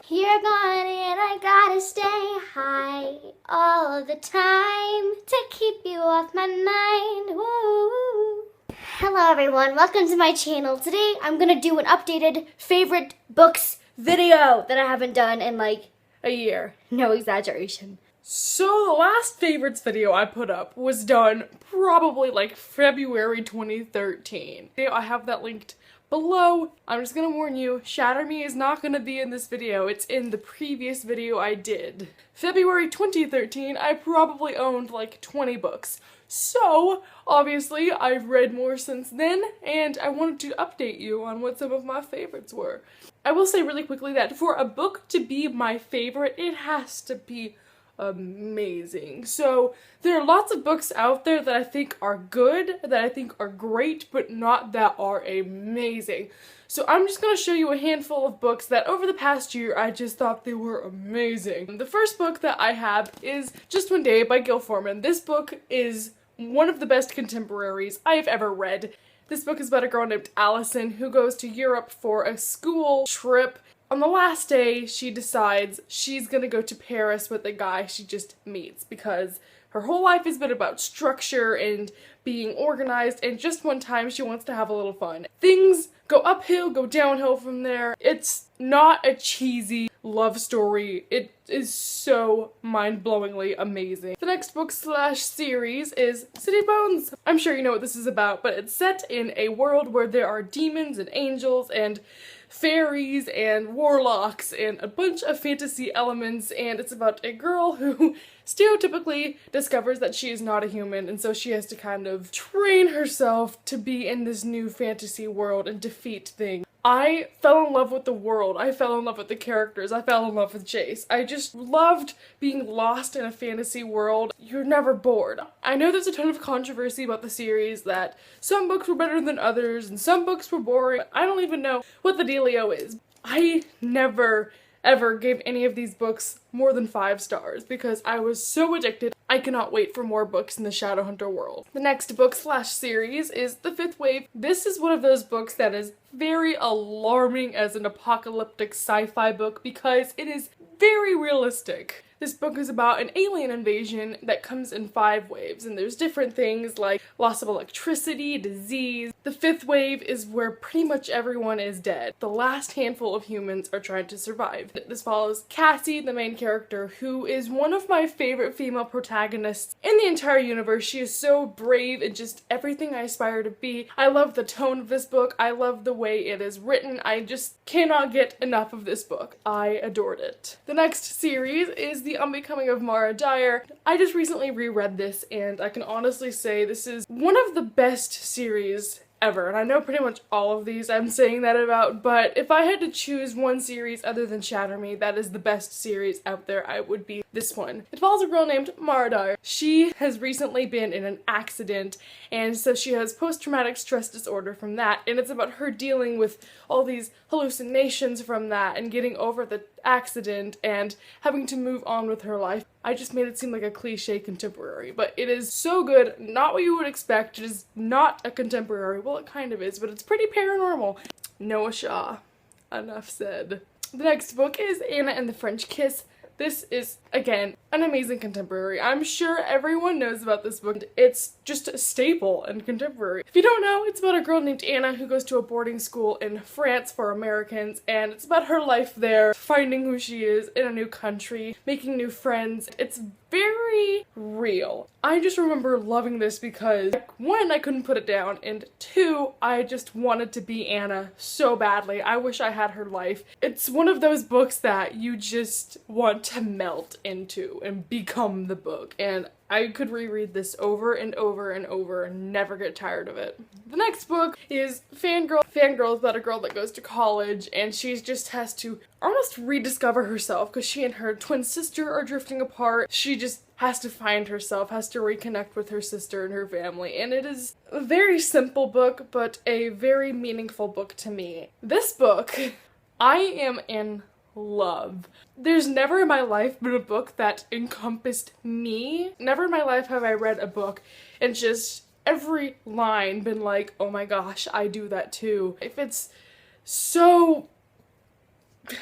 You're gone and I gotta stay high all the time to keep you off my mind. Woo. Hello everyone, welcome to my channel. Today I'm gonna do an updated favorite books video that I haven't done in like a year. No exaggeration. So the last favorites video I put up was done probably like February 2013. I have that linked below. I'm just gonna warn you, Shatter Me is not gonna be in this video. It's in the previous video I did. February 2013, I probably owned like 20 books. So, obviously, I've read more since then, and I wanted to update you on what some of my favorites were. I will say really quickly that for a book to be my favorite, it has to be amazing. So there are lots of books out there that I think are good, that I think are great, but not that are amazing. So I'm just going to show you a handful of books that over the past year I just thought they were amazing. The first book that I have is Just One Day by Gil Forman. This book is one of the best contemporaries I have ever read. This book is about a girl named Allison who goes to Europe for a school trip. On the last day, she decides she's gonna go to Paris with a guy she just meets because her whole life has been about structure and being organized, and just one time she wants to have a little fun. Things go uphill, go downhill from there. It's not a cheesy love story. It is so mind-blowingly amazing. The next book slash series is City Bones. I'm sure you know what this is about, but it's set in a world where there are demons and angels and fairies and warlocks and a bunch of fantasy elements, and it's about a girl who stereotypically discovers that she is not a human, and so she has to kind of train herself to be in this new fantasy world and defeat things. I fell in love with the world, I fell in love with the characters, I fell in love with Jace. I just loved being lost in a fantasy world. You're never bored. I know there's a ton of controversy about the series, that some books were better than others and some books were boring. I don't even know what the dealio is. I never ever gave any of these books more than 5 stars because I was so addicted. I cannot wait for more books in the Shadowhunter world. The next book slash series is The Fifth Wave. This is one of those books that is very alarming as an apocalyptic sci-fi book because it is very realistic. This book is about an alien invasion that comes in 5 waves, and there's different things like loss of electricity, disease. The 5th wave is where pretty much everyone is dead. The last handful of humans are trying to survive. This follows Cassie, the main character, who is one of my favorite female protagonists in the entire universe. She is so brave and just everything I aspire to be. I love the tone of this book. I love the way it is written. I just cannot get enough of this book. I adored it. The next series is The Unbecoming of Mara Dyer. I just recently reread this, and I can honestly say this is one of the best series ever, and I know pretty much all of these I'm saying that about, but if I had to choose one series other than Shatter Me that is the best series out there, I would be this one. It follows a girl named Mara Dyer. She has recently been in an accident, and so she has post-traumatic stress disorder from that, and it's about her dealing with all these hallucinations from that and getting over the accident and having to move on with her life. I just made it seem like a cliche contemporary, but it is so good, not what you would expect. It is not a contemporary. Well, it kind of is, but it's pretty paranormal. Noah Shaw. Enough said. The next book is Anna and the French Kiss. This is, again, an amazing contemporary. I'm sure everyone knows about this book. It's just a staple in contemporary. If you don't know, it's about a girl named Anna who goes to a boarding school in France for Americans, and it's about her life there, finding who she is in a new country, making new friends. It's very real. I just remember loving this because, one, I couldn't put it down, and 2, I just wanted to be Anna so badly. I wish I had her life. It's one of those books that you just want to melt into and become the book, and I could reread this over and over and over and never get tired of it. The next book is Fangirl. Fangirl is about a girl that goes to college, and she just has to almost rediscover herself because she and her twin sister are drifting apart. She just has to find herself, has to reconnect with her sister and her family, and it is a very simple book, but a very meaningful book to me. This book, I am in love. There's never in my life been a book that encompassed me. Never in my life have I read a book and just every line been like, oh my gosh, I do that too. If it's so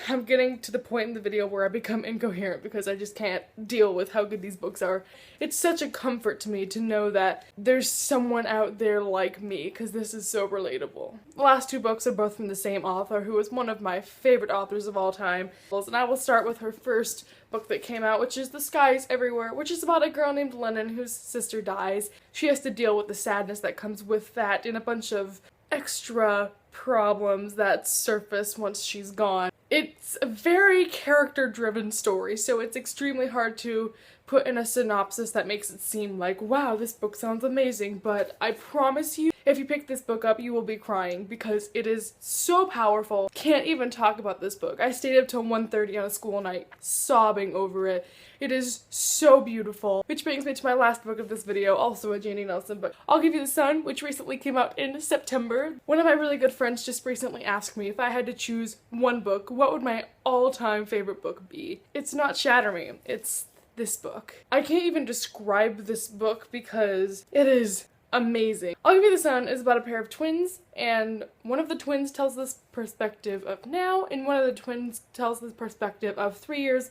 I'm getting to the point in the video where I become incoherent because I just can't deal with how good these books are. It's such a comfort to me to know that there's someone out there like me, because this is so relatable. The last two books are both from the same author, who is one of my favorite authors of all time. And I will start with her first book that came out, which is The Skies Everywhere, which is about a girl named Lennon whose sister dies. She has to deal with the sadness that comes with that and a bunch of extra problems that surface once she's gone. It's a very character-driven story, so it's extremely hard to put in a synopsis that makes it seem like, wow, this book sounds amazing, but I promise you, if you pick this book up, you will be crying because it is so powerful. Can't even talk about this book. I stayed up till 1:30 on a school night sobbing over it. It is so beautiful. Which brings me to my last book of this video, also a Janie Nelson book. I'll Give You the Sun, which recently came out in September. One of my really good friends just recently asked me if I had to choose one book, what would my all-time favorite book be? It's not Shatter Me, it's this book. I can't even describe this book because it is amazing. I'll Give You the Sun is about a pair of twins, and one of the twins tells this perspective of now, and one of the twins tells this perspective of 3 years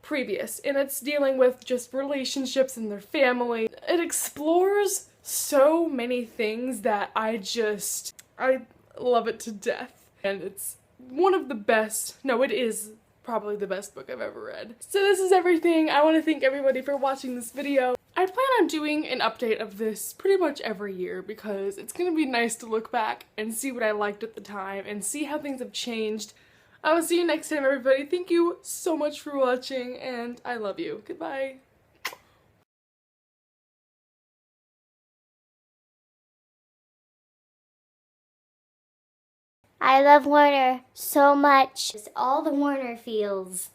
previous, and it's dealing with just relationships and their family. It explores so many things that I love it to death, and it's one of the best, no, it is probably the best book I've ever read. So this is everything. I want to thank everybody for watching this video. I plan on doing an update of this pretty much every year because it's gonna be nice to look back and see what I liked at the time and see how things have changed. I will see you next time, everybody. Thank you so much for watching, and I love you. Goodbye. I love Warner so much. It's all the Warner feels.